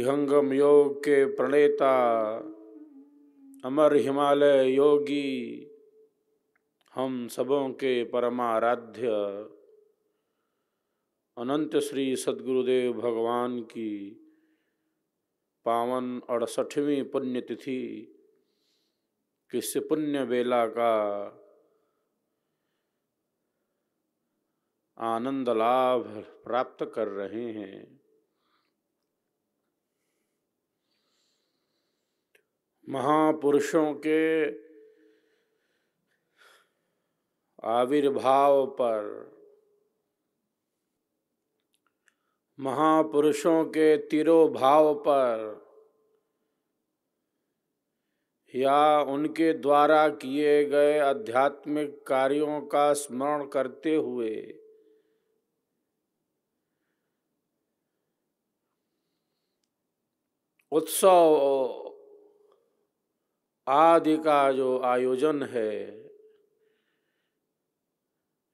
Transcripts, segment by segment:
विहंगम योग के प्रणेता अमर हिमालय योगी हम सबों के परमाराध्य अनंत श्री सद्गुरुदेव भगवान की पावन 68वीं पुण्यतिथि किस पुण्य बेला का आनंद लाभ प्राप्त कर रहे हैं। महापुरुषों के आविर्भाव पर, महापुरुषों के तिरोभाव पर या उनके द्वारा किए गए आध्यात्मिक कार्यों का स्मरण करते हुए उत्सव आदि का जो आयोजन है,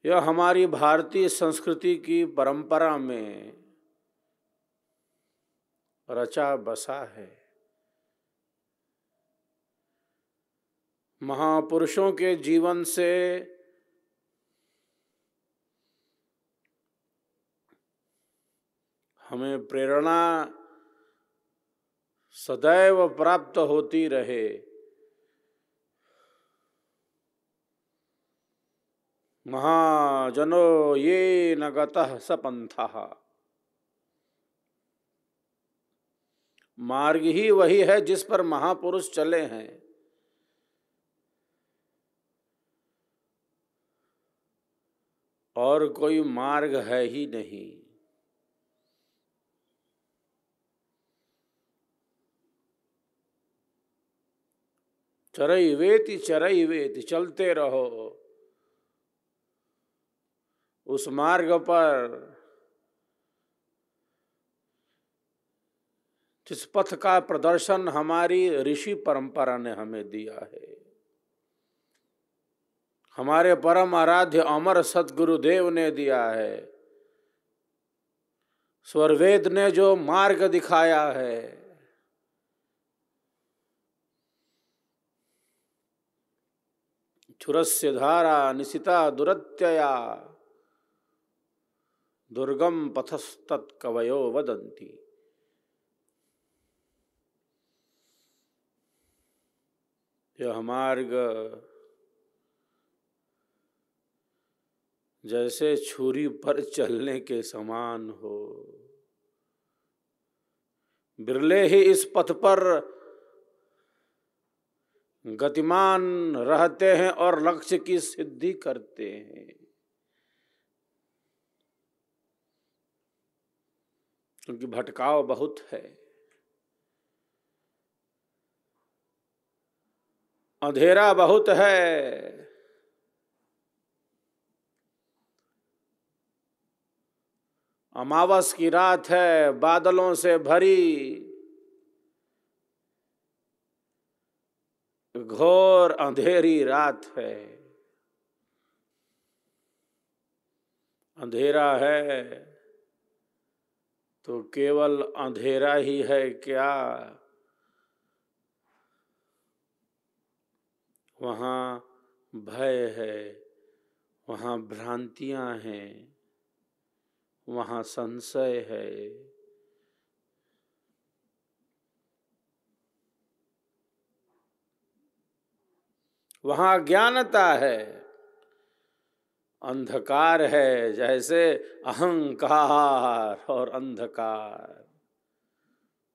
यह हमारी भारतीय संस्कृति की परंपरा में रचा बसा है। महापुरुषों के जीवन से हमें प्रेरणा सदैव प्राप्त होती रहे। महाजनो ये न गतः स पंथः, मार्ग ही वही है जिस पर महापुरुष चले हैं। और कोई मार्ग है ही नहीं। चरैवेति चरैवेति, चलते रहो उस मार्ग पर जिस पथ का प्रदर्शन हमारी ऋषि परंपरा ने हमें दिया है। हमारे परम आराध्य अमर सद्गुरुदेव ने दिया है। स्वरवेद ने जो मार्ग दिखाया है, क्षुरस्य धारा निशिता दुरत्यया दुर्गम पथस्तत्कवयो वदन्ति। यह मार्ग जैसे छुरी पर चलने के समान हो। बिरले ही इस पथ पर गतिमान रहते हैं और लक्ष्य की सिद्धि करते हैं। क्योंकि भटकाव बहुत है, अंधेरा बहुत है। अमावस की रात है, बादलों से भरी, घोर अंधेरी रात है। अंधेरा है तो केवल अंधेरा ही है क्या? वहाँ भय है, वहाँ भ्रांतियां हैं, वहाँ संशय है। वहाँ अज्ञानता है, अंधकार है। जैसे अहंकार और अंधकार,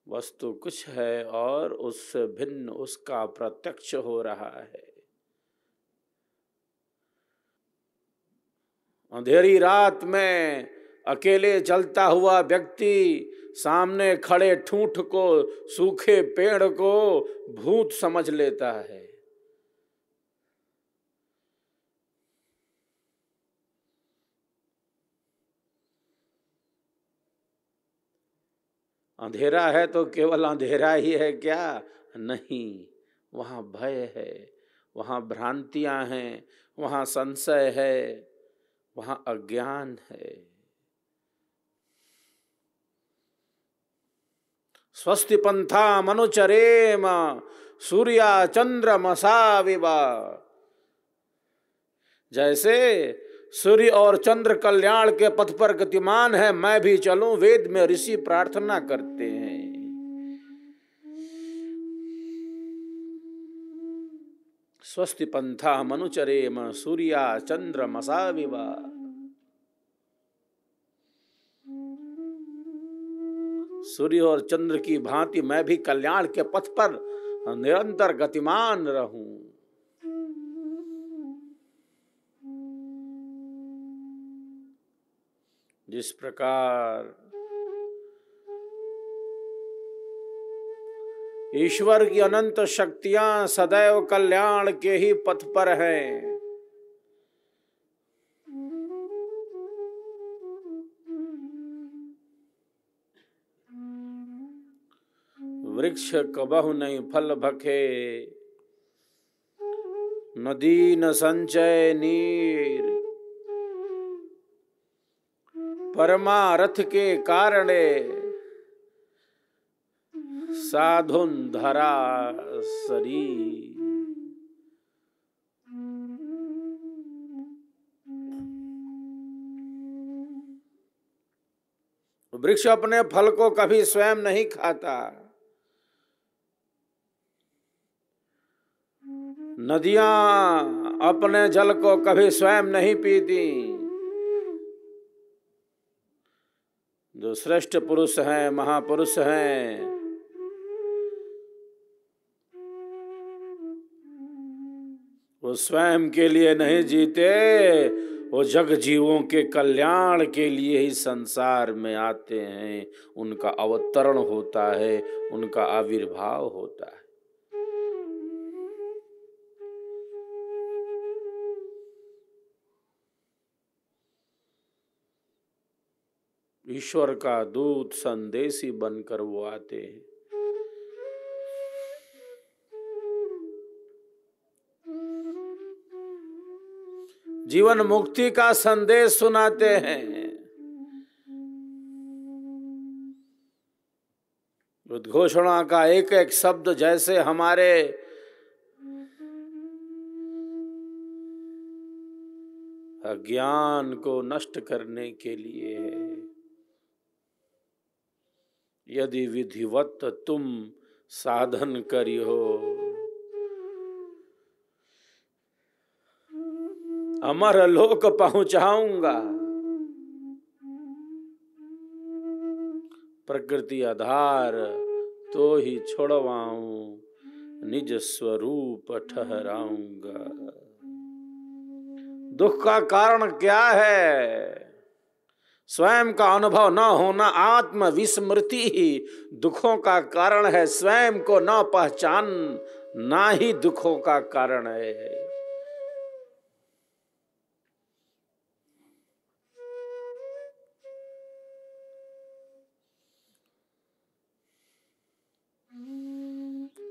वस्तु कुछ है और उससे भिन्न उसका प्रत्यक्ष हो रहा है। अंधेरी रात में अकेले चलता हुआ व्यक्ति सामने खड़े ठूंठ को, सूखे पेड़ को भूत समझ लेता है। अंधेरा है तो केवल अंधेरा ही है क्या? नहीं, वहाँ भय है, वहाँ भ्रांतियां हैं, वहाँ संशय है, वहाँ अज्ञान है। स्वस्ति पंथा मनुचरेम सूर्या चंद्रमसा विवा। जैसे सूर्य और चंद्र कल्याण के पथ पर गतिमान है, मैं भी चलूं, वेद में ऋषि प्रार्थना करते हैं। स्वस्ति पंथा मनुचरेम सूर्या चंद्रमसा विवा। सूर्य और चंद्र की भांति मैं भी कल्याण के पथ पर निरंतर गतिमान रहूं। जिस प्रकार ईश्वर की अनंत शक्तियां सदैव कल्याण के ही पथ पर हैं, वृक्ष कबहु नहीं फल भखे, नदी न संचय नीर, परमारथ के कारणे साधुन धरा शरीर। वृक्ष अपने फल को कभी स्वयं नहीं खाता, नदियां अपने जल को कभी स्वयं नहीं पीती। जो श्रेष्ठ पुरुष हैं, महापुरुष हैं, वो स्वयं के लिए नहीं जीते, वो जग जीवों के कल्याण के लिए ही संसार में आते हैं। उनका अवतरण होता है, उनका आविर्भाव होता है। ईश्वर का दूत संदेशी बनकर वो आते हैं। जीवन मुक्ति का संदेश सुनाते हैं। उद्घोषणा का एक एक शब्द जैसे हमारे अज्ञान को नष्ट करने के लिए है। यदि विधिवत तुम साधन करियो, अमर लोक पहुंचाऊंगा। प्रकृति आधार तो ही छोड़वाऊं, निज स्वरूप ठहराऊंगा। दुख का कारण क्या है? स्वयं का अनुभव न होना, आत्म विस्मृति ही दुखों का कारण है। स्वयं को न पहचान ना ही दुखों का कारण है।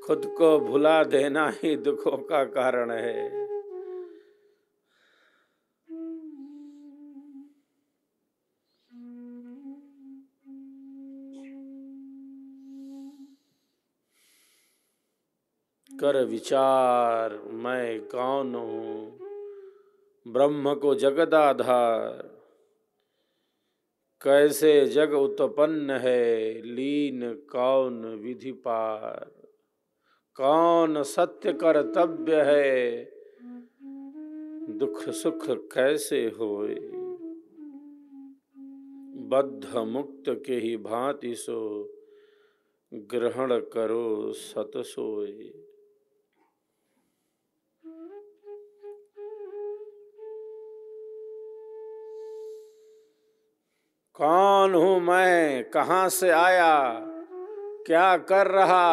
खुद को भुला देना ही दुखों का कारण है। कर विचार मैं कौन हूँ, ब्रह्म को जगदाधार। कैसे जग उत्पन्न है, लीन कौन विधि पार। कौन सत्य कर्तव्य है, दुख सुख कैसे होए। बद्ध मुक्त के ही भांति सो, ग्रहण करो सत सोए। कौन हूं मैं, कहां से आया, क्या कर रहा।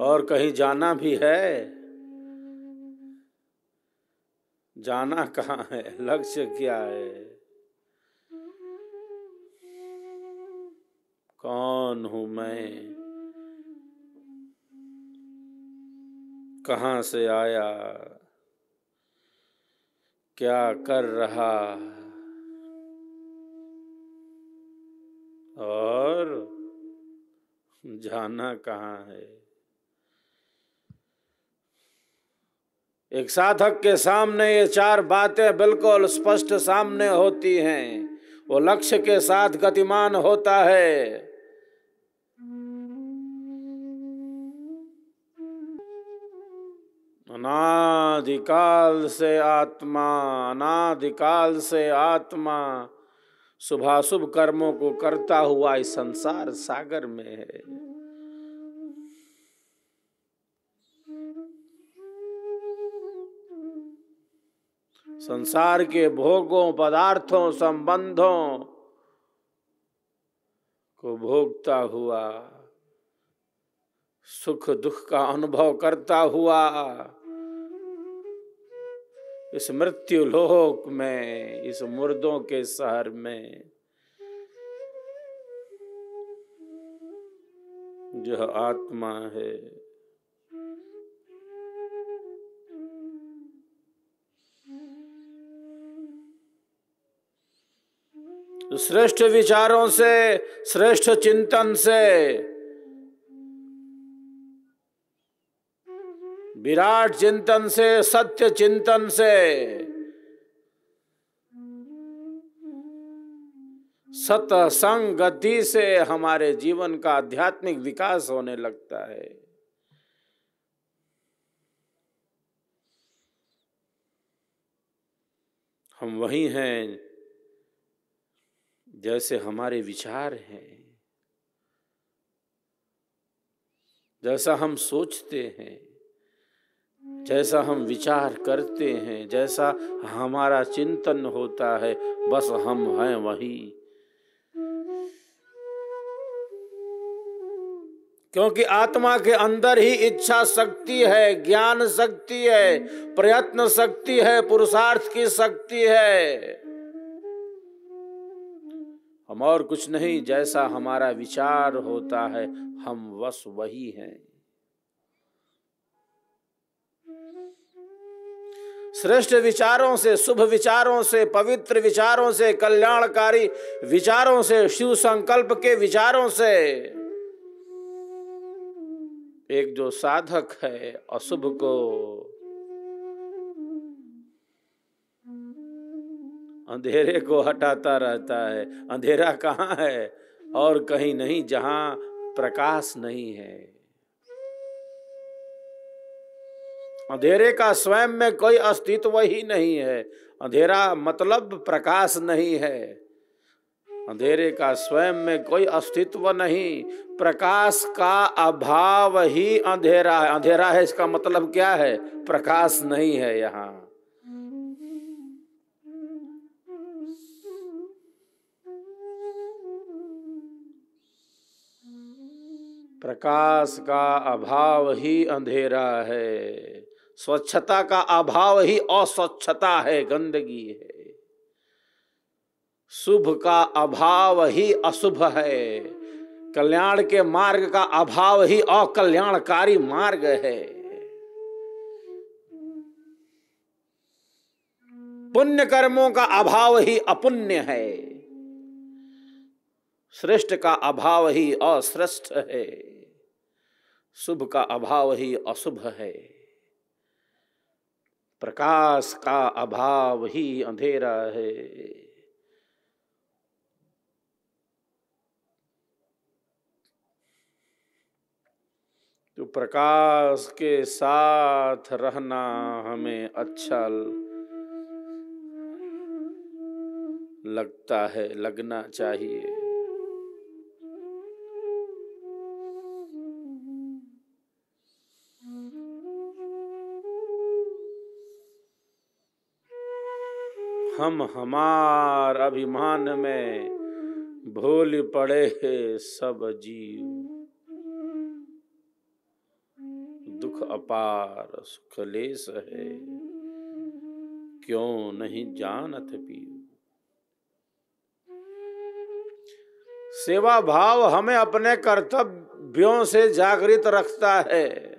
और कहीं जाना भी है? जाना कहाँ है, लक्ष्य क्या है। कौन हूं मैं, कहां से आया, क्या कर रहा और जाना कहाँ है। एक साधक के सामने ये चार बातें बिल्कुल स्पष्ट सामने होती हैं, वो लक्ष्य के साथ गतिमान होता है। अनादिकाल से आत्मा, अनादिकाल से आत्मा शुभाशुभ कर्मों को करता हुआ इस संसार सागर में है। संसार के भोगों, पदार्थों, संबंधों को भोगता हुआ, सुख दुख का अनुभव करता हुआ इस मृत्यु लोक में, इस मुर्दों के शहर में जो आत्मा है, श्रेष्ठ विचारों से, श्रेष्ठ चिंतन से, विराट चिंतन से, सत्य चिंतन से, सत्संग गति से हमारे जीवन का आध्यात्मिक विकास होने लगता है। हम वही हैं जैसे हमारे विचार हैं, जैसा हम सोचते हैं, जैसा हम विचार करते हैं, जैसा हमारा चिंतन होता है, बस हम हैं वही। क्योंकि आत्मा के अंदर ही इच्छा शक्ति है, ज्ञान शक्ति है, प्रयत्न शक्ति है, पुरुषार्थ की शक्ति है। हम और कुछ नहीं, जैसा हमारा विचार होता है हम बस वही हैं। श्रेष्ठ विचारों से, शुभ विचारों से, पवित्र विचारों से, कल्याणकारी विचारों से, शिव संकल्प के विचारों से एक जो साधक है अशुभ को, अंधेरे को हटाता रहता है। अंधेरा कहाँ है? और कहीं नहीं, जहां प्रकाश नहीं है। अंधेरे का स्वयं में कोई अस्तित्व ही नहीं है। अंधेरा मतलब प्रकाश नहीं है। अंधेरे का स्वयं में कोई अस्तित्व नहीं, प्रकाश का अभाव ही अंधेरा है। अंधेरा है इसका मतलब क्या है? प्रकाश नहीं है यहाँ। प्रकाश का अभाव ही अंधेरा है। स्वच्छता का अभाव ही अस्वच्छता है, गंदगी है। शुभ का अभाव ही अशुभ है। कल्याण के मार्ग का अभाव ही अकल्याणकारी मार्ग है। पुण्य कर्मों का अभाव ही अपुण्य है। श्रेष्ठ का अभाव ही अश्रेष्ठ है। शुभ का अभाव ही अशुभ है। प्रकाश का अभाव ही अंधेरा है। तो प्रकाश के साथ रहना हमें अच्छा लगता है, लगना चाहिए। हम हमार अभिमान में भूल पड़े हैं सब जीव। दुख अपार सुख लेस है, क्यों नहीं जानत पीऊ। सेवा भाव हमें अपने कर्तव्यों से जागृत रखता है।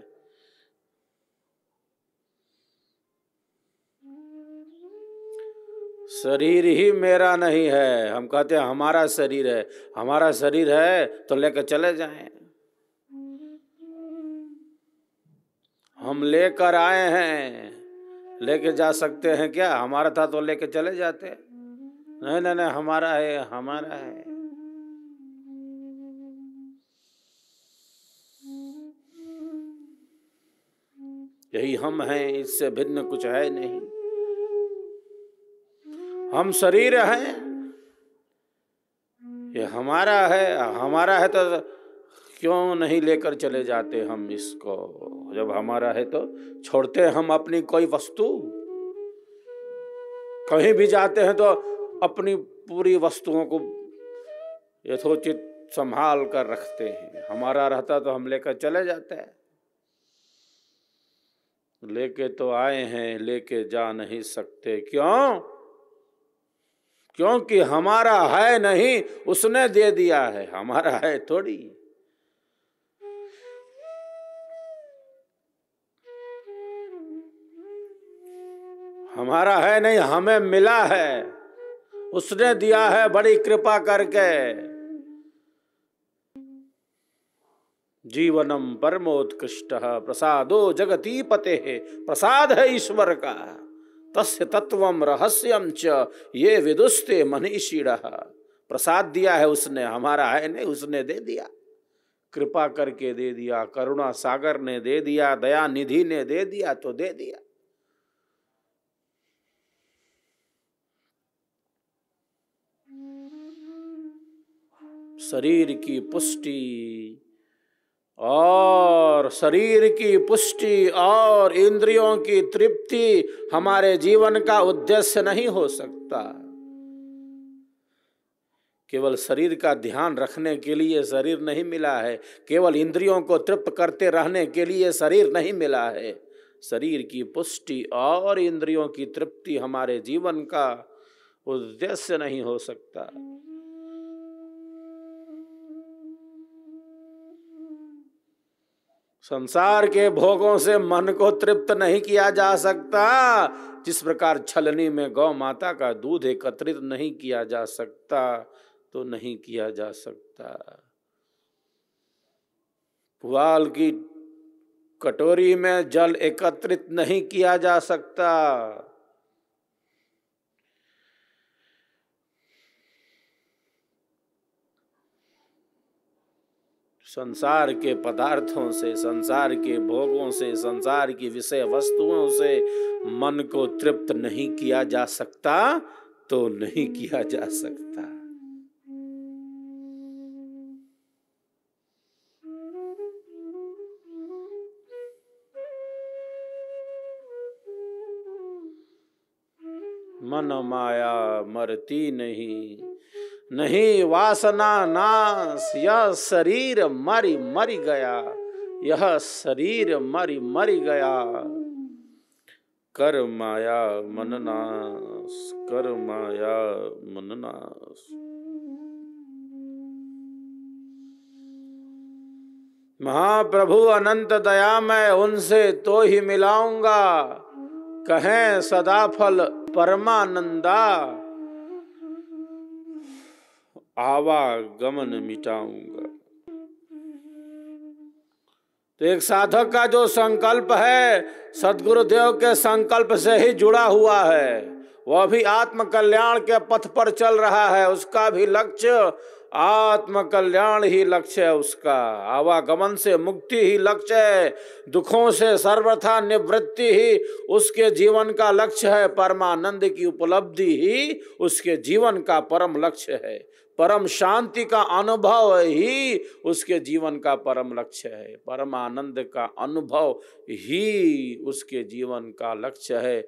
शरीर ही मेरा नहीं है। हम कहते हैं हमारा शरीर है, हमारा शरीर है तो लेकर चले जाएं। हम लेकर आए हैं, लेके जा सकते हैं क्या? हमारा था तो लेके चले जाते। नहीं नहीं नहीं, हमारा है, हमारा है। यही हम हैं, इससे भिन्न कुछ है नहीं। हम शरीर हैं, ये हमारा है तो क्यों नहीं लेकर चले जाते हम इसको? जब हमारा है तो छोड़ते हम अपनी कोई वस्तु? कहीं भी जाते हैं तो अपनी पूरी वस्तुओं को यथोचित संभाल कर रखते हैं। हमारा रहता तो हम लेकर चले जाते हैं। लेके तो आए हैं, लेके जा नहीं सकते। क्यों? क्योंकि हमारा है नहीं, उसने दे दिया है। हमारा है थोड़ी। हमारा है नहीं, हमें मिला है, उसने दिया है बड़ी कृपा करके। जीवनम परमोत्कृष्ट प्रसादो जगतीपते। प्रसाद है ईश्वर का। तस्य तत्वम रहस्यम च ये विदुस्ते मनीषिणः। प्रसाद दिया है उसने, हमारा है नहीं, उसने दे दिया। कृपा करके दे दिया, करुणा सागर ने दे दिया, दया निधि ने दे दिया तो दे दिया। शरीर की पुष्टि और इंद्रियों की तृप्ति हमारे जीवन का उद्देश्य नहीं हो सकता। केवल शरीर का ध्यान रखने के लिए शरीर नहीं मिला है, केवल इंद्रियों को तृप्त करते रहने के लिए शरीर नहीं मिला है। शरीर की पुष्टि और इंद्रियों की तृप्ति हमारे जीवन का उद्देश्य नहीं हो सकता। संसार के भोगों से मन को तृप्त नहीं किया जा सकता। जिस प्रकार छलनी में गौ माता का दूध एकत्रित नहीं किया जा सकता तो नहीं किया जा सकता। पुआल की कटोरी में जल एकत्रित नहीं किया जा सकता। संसार के पदार्थों से, संसार के भोगों से, संसार की विषय वस्तुओं से मन को तृप्त नहीं किया जा सकता तो नहीं किया जा सकता। मन माया मरती नहीं वासना नाश। यह शरीर मरी मरी गया, यह शरीर मरी मरी गया। कर माया मन नाश, कर माया मन नाश। महाप्रभु अनंत दयामय, उनसे तो ही मिलाऊंगा। कहें सदाफल परमानंदा, आवागमन मिटाऊंगा। तो एक साधक का जो संकल्प है सद्गुरुदेव के संकल्प से ही जुड़ा हुआ है। वह भी आत्म कल्याण के पथ पर चल रहा है। उसका भी लक्ष्य आत्म कल्याण ही लक्ष्य है। उसका आवागमन से मुक्ति ही लक्ष्य है। दुखों से सर्वथा निवृत्ति ही उसके जीवन का लक्ष्य है। परमानंद की उपलब्धि ही उसके जीवन का परम लक्ष्य है। परम शांति का अनुभव ही उसके जीवन का परम लक्ष्य है। परम आनंद का अनुभव ही उसके जीवन का लक्ष्य है।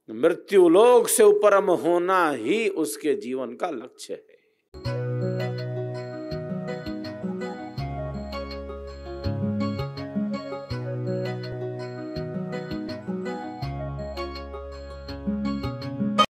मृत्यु लोक से उपरम होना ही उसके जीवन का लक्ष्य है।